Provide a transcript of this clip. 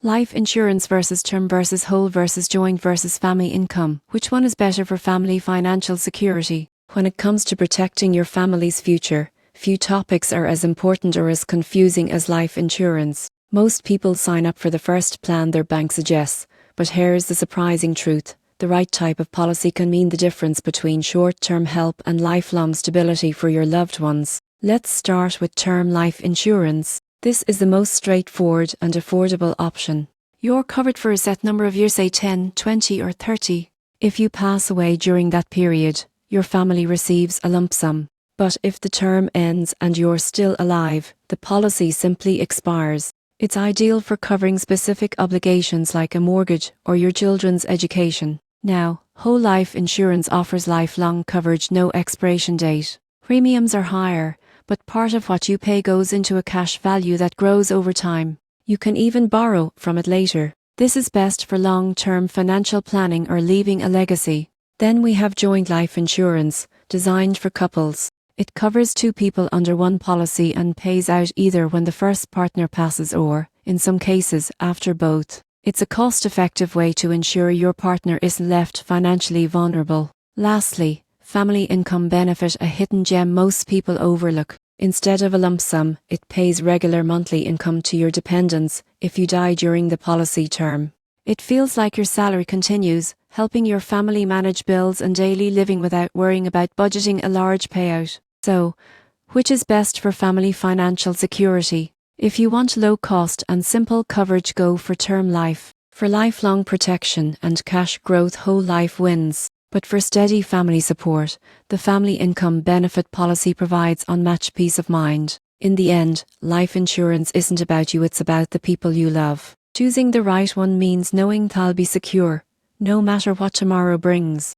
Life insurance versus term versus whole versus joint versus family income. Which one is better for family financial security? When it comes to protecting your family's future, few topics are as important or as confusing as life insurance. Most people sign up for the first plan their bank suggests, but here's the surprising truth. The right type of policy can mean the difference between short-term help and lifelong stability for your loved ones. Let's start with term life insurance. This is the most straightforward and affordable option. You're covered for a set number of years, say 10, 20 or 30. If you pass away during that period, your family receives a lump sum. But if the term ends and you're still alive, the policy simply expires. It's ideal for covering specific obligations like a mortgage or your children's education. Now, whole life insurance offers lifelong coverage, no expiration date. Premiums are higher, but part of what you pay goes into a cash value that grows over time. You can even borrow from it later. This is best for long-term financial planning or leaving a legacy. Then we have joint life insurance, designed for couples. It covers two people under one policy and pays out either when the first partner passes or, in some cases, after both. It's a cost-effective way to ensure your partner isn't left financially vulnerable. Lastly, family income benefit, a hidden gem most people overlook. Instead of a lump sum, it pays regular monthly income to your dependents if you die during the policy term. It feels like your salary continues, helping your family manage bills and daily living without worrying about budgeting a large payout. So, which is best for family financial security? If you want low cost and simple coverage, go for term life. For lifelong protection and cash growth, whole life wins. But for steady family support, the family income benefit policy provides unmatched peace of mind. In the end, life insurance isn't about you, it's about the people you love. Choosing the right one means knowing they'll be secure, no matter what tomorrow brings.